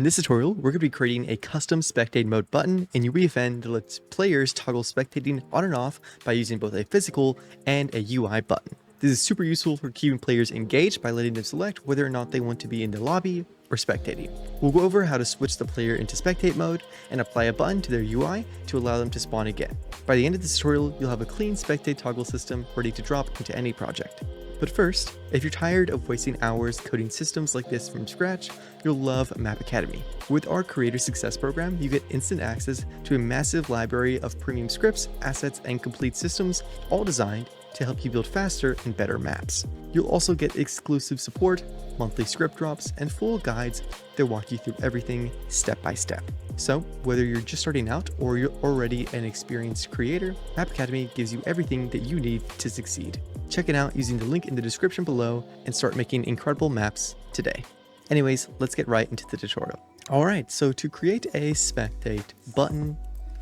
In this tutorial, we're going to be creating a custom spectate mode button in UEFN that lets players toggle spectating on and off by using both a physical and a UI button. This is super useful for keeping players engaged by letting them select whether or not they want to be in the lobby or spectating. We'll go over how to switch the player into spectate mode and apply a button to their UI to allow them to spawn again. By the end of this tutorial, you'll have a clean spectate toggle system ready to drop into any project. But first, if you're tired of wasting hours coding systems like this from scratch, you'll love Map Academy. With our Creator Success program, you get instant access to a massive library of premium scripts, assets, and complete systems, all designed to help you build faster and better maps. You'll also get exclusive support, monthly script drops, and full guides that walk you through everything step by step. So whether you're just starting out or you're already an experienced creator, Map Academy gives you everything that you need to succeed. Check it out using the link in the description below and start making incredible maps today. Anyways, let's get right into the tutorial. Alright, so to create a spectate button,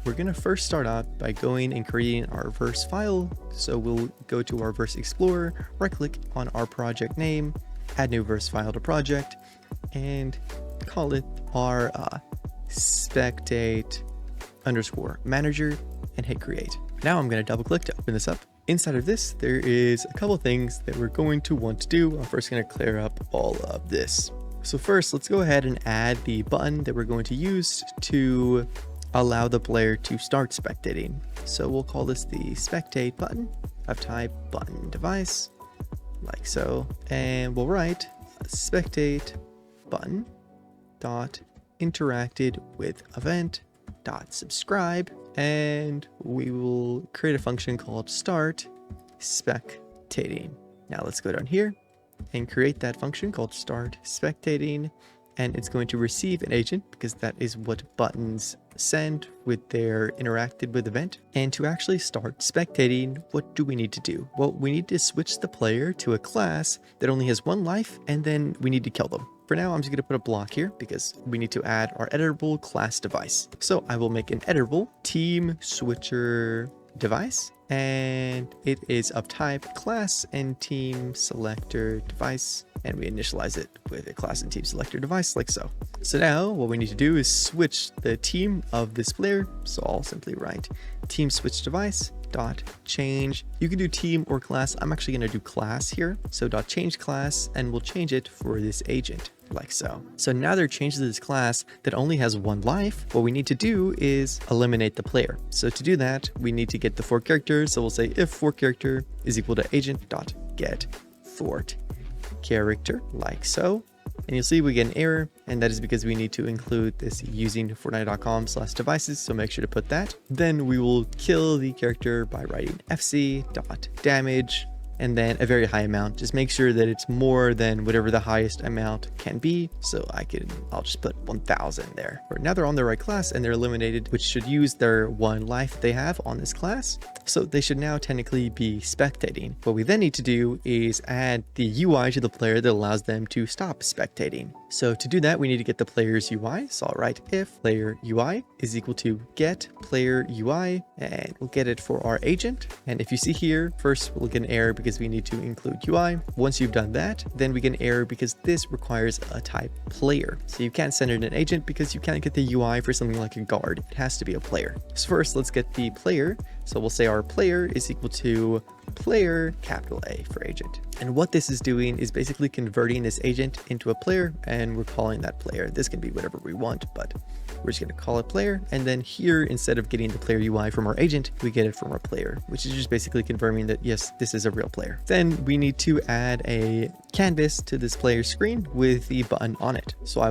we're going to first start out by going and creating our verse file. So we'll go to our verse explorer, right click on our project name, add new verse file to project, and call it our spectate underscore manager and hit create. Now I'm going to double click to open this up. Inside of this, there is a couple things that we're going to want to do. I'm first going to clear up all of this. So first, let's go ahead and add the button that we're going to use to allow the player to start spectating. So we'll call this the spectate button of type button device, like so. And we'll write spectate button dot interacted with event dot subscribe. And we will create a function called start spectating. Now let's go down here and create that function called start spectating. And it's going to receive an agent because that is what buttons send with their interacted with event. And to actually start spectating, what do we need to do? Well, we need to switch the player to a class that only has one life, and then we need to kill them. For now, I'm just going to put a block here because we need to add our editable class device. So I will make an editable team switcher device, and it is of type class and team selector device. And we initialize it with a class and team selector device like so. So now what we need to do is switch the team of this player. So I'll simply write team switch device dot change. You can do team or class. I'm actually going to do class here. So dot change class, and we'll change it for this agent like so. So now there are changes to this class that only has one life. What we need to do is eliminate the player. So to do that, we need to get the for character. So we'll say if for character is equal to agent dot get fort character like so. And you'll see we get an error, and that is because we need to include this using fortnite.com/devices, so make sure to put that. Then we will kill the character by writing fc.damage, and then a very high amount. Just make sure that it's more than whatever the highest amount can be. So I'll just put 1000 there. Now they're on the right class and they're eliminated, which should use their one life they have on this class. So they should now technically be spectating. What we then need to do is add the UI to the player that allows them to stop spectating. So to do that, we need to get the player's UI. So I'll write if player UI is equal to get player UI, and we'll get it for our agent. And if you see here, first we'll get an error because we need to include UI. Once you've done that, then we get an error because this requires a type player. So you can't send it an agent because you can't get the UI for something like a guard. It has to be a player. So first, let's get the player. So we'll say our player is equal to player capital A for agent. And what this is doing is basically converting this agent into a player, and we're calling that player. This can be whatever we want, but we're just going to call it player. And then here, instead of getting the player UI from our agent, we get it from our player, which is just basically confirming that yes, this is a real player. Then we need to add a canvas to this player screen with the button on it. So I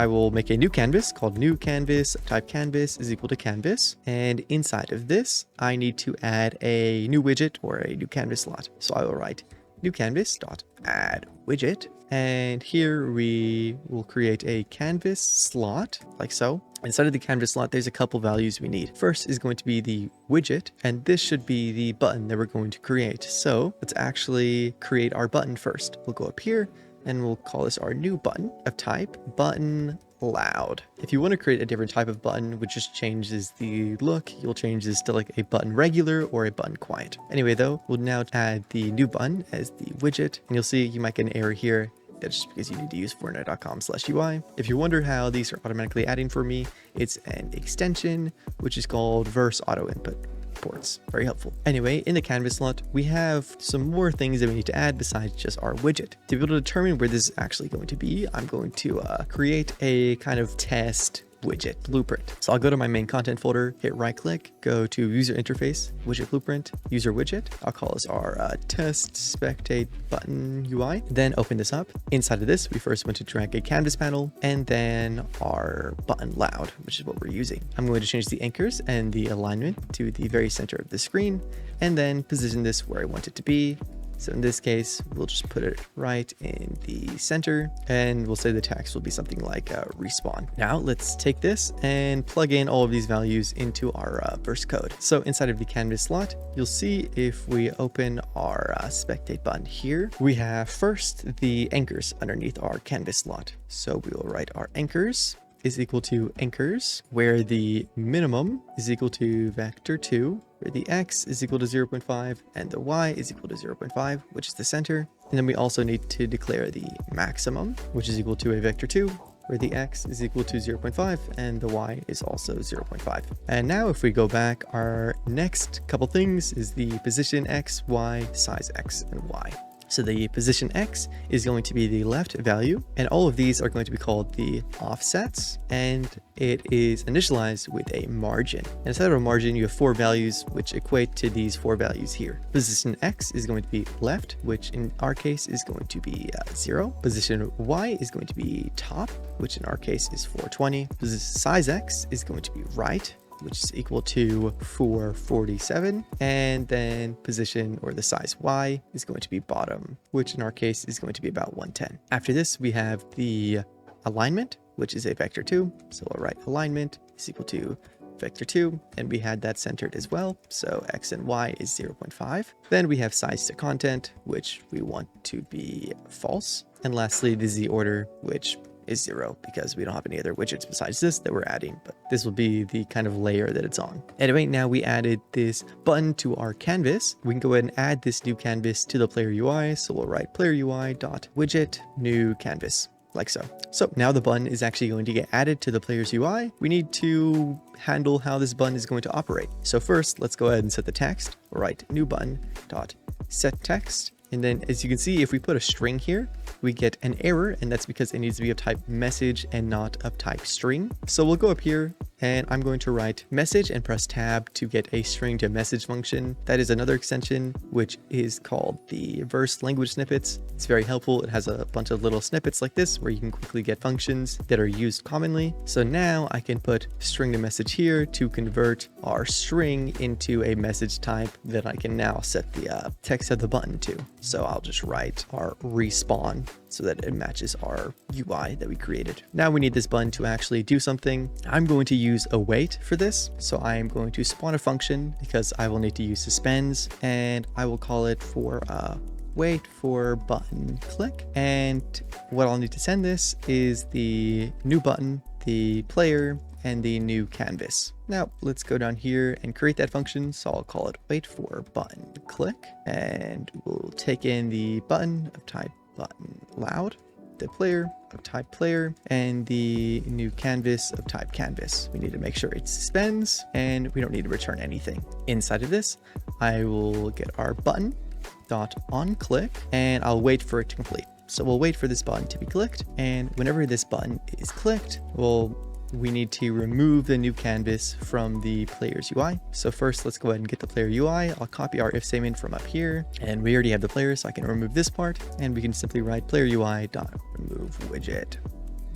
will make a new canvas called new canvas, type canvas is equal to canvas. And inside of this, I need to add a new widget or a new canvas slot. So I will write new canvas dot add widget, and here we will create a canvas slot like so. Inside of the canvas slot, there's a couple values we need. First is going to be the widget, and this should be the button that we're going to create. So let's actually create our button first. We'll go up here and we'll call this our new button of type button loud. If you want to create a different type of button which just changes the look, you'll change this to like a button regular or a button quiet. Anyway though, we'll now add the new button as the widget, and you'll see you might get an error here That's just because you need to use fortnite.com/UI. If you wonder how these are automatically adding for me, it's an extension, which is called verse auto input ports. Very helpful. Anyway, in the canvas slot, we have some more things that we need to add besides just our widget. To be able to determine where this is actually going to be, I'm going to create a kind of test widget blueprint. So I'll go to my main content folder, hit right click, go to user interface, widget blueprint, user widget. I'll call this our test spectate button UI. Then open this up. Inside of this, we first want to drag a canvas panel and then our button loud, which is what we're using. I'm going to change the anchors and the alignment to the very center of the screen and then position this where I want it to be. So in this case, we'll just put it right in the center and we'll say the text will be something like respawn. Now let's take this and plug in all of these values into our verse code. So inside of the canvas slot, you'll see if we open our spectate button here, we have first the anchors underneath our canvas slot. So we will write our anchors is equal to anchors, where the minimum is equal to vector2, where the x is equal to 0.5 and the y is equal to 0.5, which is the center. And then we also need to declare the maximum, which is equal to a vector2, where the x is equal to 0.5 and the y is also 0.5. And now if we go back, our next couple things is the position x, y, size x, and y. So the position X is going to be the left value, and all of these are going to be called the offsets, and it is initialized with a margin. And instead of a margin, you have 4 values, which equate to these 4 values here. Position X is going to be left, which in our case is going to be 0. Position Y is going to be top, which in our case is 420. Size X is going to be right, which is equal to 447, and then position or the size Y is going to be bottom, which in our case is going to be about 110. After this, we have the alignment, which is a vector2. So we'll write alignment is equal to vector2, and we had that centered as well. So X and Y is 0.5. Then we have size to content, which we want to be false. And lastly, the Z order, which is 0 because we don't have any other widgets besides this that we're adding, but this will be the kind of layer that it's on. Anyway, now we added this button to our canvas. We can go ahead and add this new canvas to the player UI. So we'll write player UI.widget new canvas, like so. So now the button is actually going to get added to the player's UI. We need to handle how this button is going to operate. So first, let's go ahead and set the text. We'll write new button.set text. And then as you can see, if we put a string here, we get an error, and that's because it needs to be of type message and not of type string. So we'll go up here and I'm going to write message and press tab to get a string to message function. That is another extension, which is called the verse language snippets. It's very helpful. It has a bunch of little snippets like this where you can quickly get functions that are used commonly. So now I can put string to message here to convert our string into a message type that I can now set the text of the button to. So I'll just write our respawn so that it matches our UI that we created. Now we need this button to actually do something. I'm going to use await for this. So I am going to spawn a function because I will need to use suspends, and I will call it for wait for button click. And what I'll need to send this is the new button, the player, and the new canvas. Now let's go down here and create that function. So I'll call it wait for button click, and we'll take in the button of type button loud, the player of type player, and the new canvas of type canvas. We need to make sure it suspends, and we don't need to return anything. Inside of this, I will get our button dot on click, and I'll wait for it to complete. So we'll wait for this button to be clicked, and whenever this button is clicked, we need to remove the new canvas from the player's UI. So first, let's go ahead and get the player UI. I'll copy our if statement from up here, and we already have the player, so I can remove this part, and we can simply write player UI dot remove widget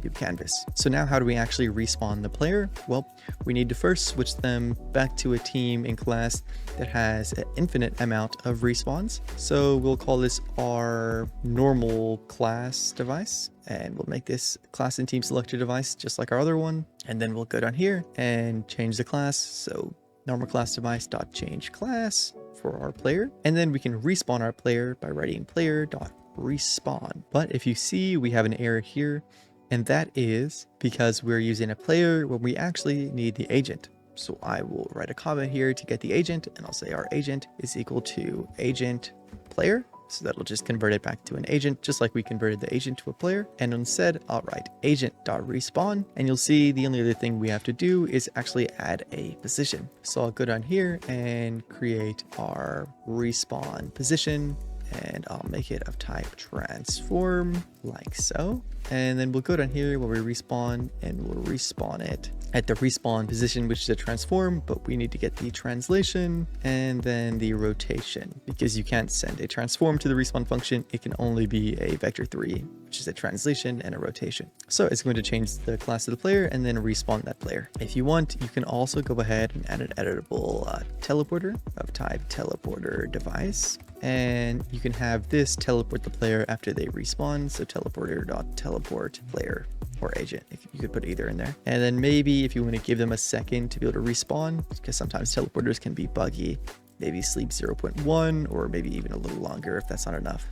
new canvas. So now how do we actually respawn the player? Well, we need to first switch them back to a team in class that has an infinite amount of respawns. So we'll call this our normal class device, and we'll make this class and team selector device just like our other one. And then we'll go down here and change the class. So normal class device dot change class for our player. And then we can respawn our player by writing player dot respawn. But if you see, we have an error here, and that is because we're using a player when we actually need the agent. So I will write a comment here to get the agent, and I'll say our agent is equal to agent player. So that'll just convert it back to an agent, just like we converted the agent to a player. And instead, I'll write agent.respawn. And you'll see the only other thing we have to do is actually add a position. So I'll go down here and create our respawn position. And I'll make it of type transform, like so. And then we'll go down here where we respawn, and we'll respawn it at the respawn position, which is a transform, but we need to get the translation and then the rotation, because you can't send a transform to the respawn function. It can only be a vector3, which is a translation and a rotation. So it's going to change the class of the player and then respawn that player. If you want, you can also go ahead and add an editable teleporter of type teleporter device. And you can have this teleport the player after they respawn. So teleporter.teleport player or agent, if you could put either in there. And then maybe if you want to give them a second to be able to respawn, because sometimes teleporters can be buggy, maybe sleep 0.1 or maybe even a little longer if that's not enough.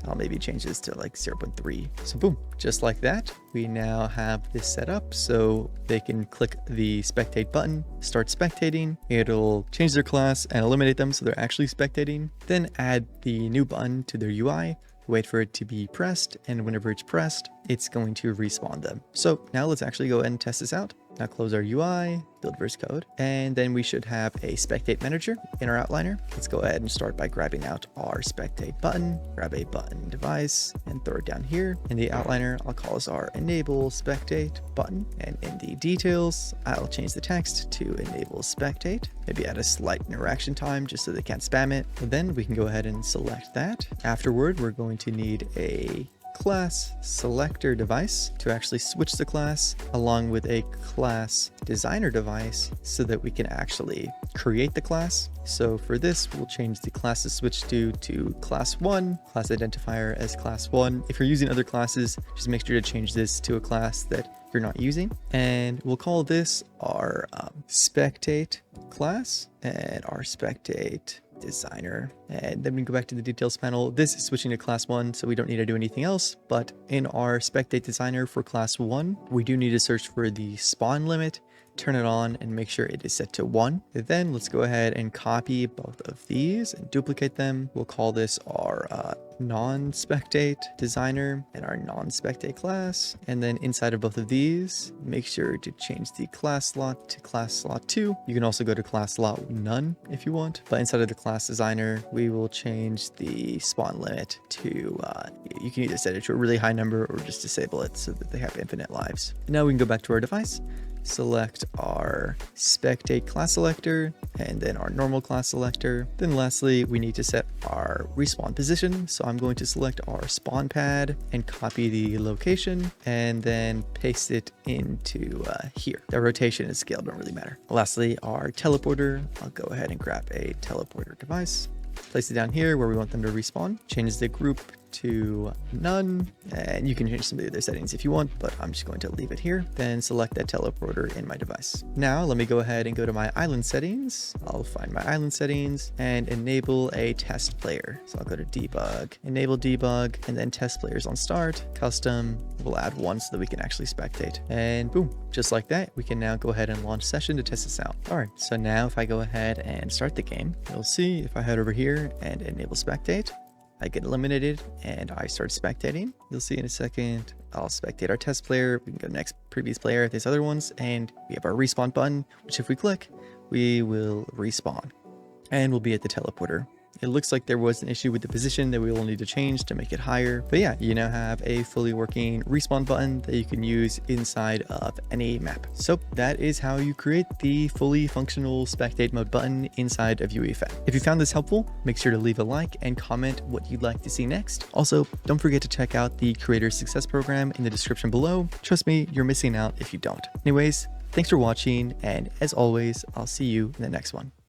I'll maybe change this to like 0.3. So boom, just like that, we now have this set up so they can click the spectate button, start spectating. It'll change their class and eliminate them so they're actually spectating. Then add the new button to their UI, wait for it to be pressed, and whenever it's pressed, it's going to respawn them. So now let's actually go ahead and test this out. Now close our UI, build verse code, and then we should have a spectate manager in our outliner. Let's go ahead and start by grabbing out our spectate button, grab a button device and throw it down here. In the outliner, I'll call this our enable spectate button. And in the details, I'll change the text to enable spectate, maybe add a slight interaction time just so they can't spam it. And then we can go ahead and select that. Afterward, we're going to need a class selector device to actually switch the class along with a class designer device so that we can actually create the class. So for this, we'll change the class to switch to class 1, class identifier as class 1. If you're using other classes, just make sure to change this to a class that you're not using. And we'll call this our spectate class and our spectate designer. And then we can go back to the details panel. This is switching to class 1, so we don't need to do anything else. But in our spectate designer for class 1, we do need to search for the spawn limit, turn it on, and make sure it is set to 1. Then let's go ahead and copy both of these and duplicate them. We'll call this our non-spectate designer and our non-spectate class. And then inside of both of these, make sure to change the class slot to class slot 2. You can also go to class slot none if you want. But inside of the class designer, we will change the spawn limit to, you can either set it to a really high number or just disable it so that they have infinite lives. Now we can go back to our device, select our spectate class selector and then our normal class selector. Then lastly, we need to set our respawn position. So I'm going to select our spawn pad and copy the location and then paste it into here. The rotation and scale don't really matter. Lastly, our teleporter, I'll go ahead and grab a teleporter device, place it down here where we want them to respawn, change the group to none, and you can change some of the other settings if you want, but I'm just going to leave it here. Then select that teleporter in my device. Now let me go ahead and go to my island settings. I'll find my island settings and enable a test player. So I'll go to debug, enable debug, and then test players on start, custom. We'll add one so that we can actually spectate, and boom, just like that, we can now go ahead and launch session to test this out. All right, so now if I go ahead and start the game, you'll see if I head over here and enable spectate, I get eliminated and I start spectating. You'll see in a second, I'll spectate our test player. We can go next previous player if there's other ones. And we have our respawn button, which if we click, we will respawn and we'll be at the teleporter. It looks like there was an issue with the position that we will need to change to make it higher. But yeah, you now have a fully working respawn button that you can use inside of any map. So that is how you create the fully functional spectate mode button inside of UEFN. If you found this helpful, make sure to leave a like and comment what you'd like to see next. Also, don't forget to check out the Creator Success Program in the description below. Trust me, you're missing out if you don't. Anyways, thanks for watching, and as always, I'll see you in the next one.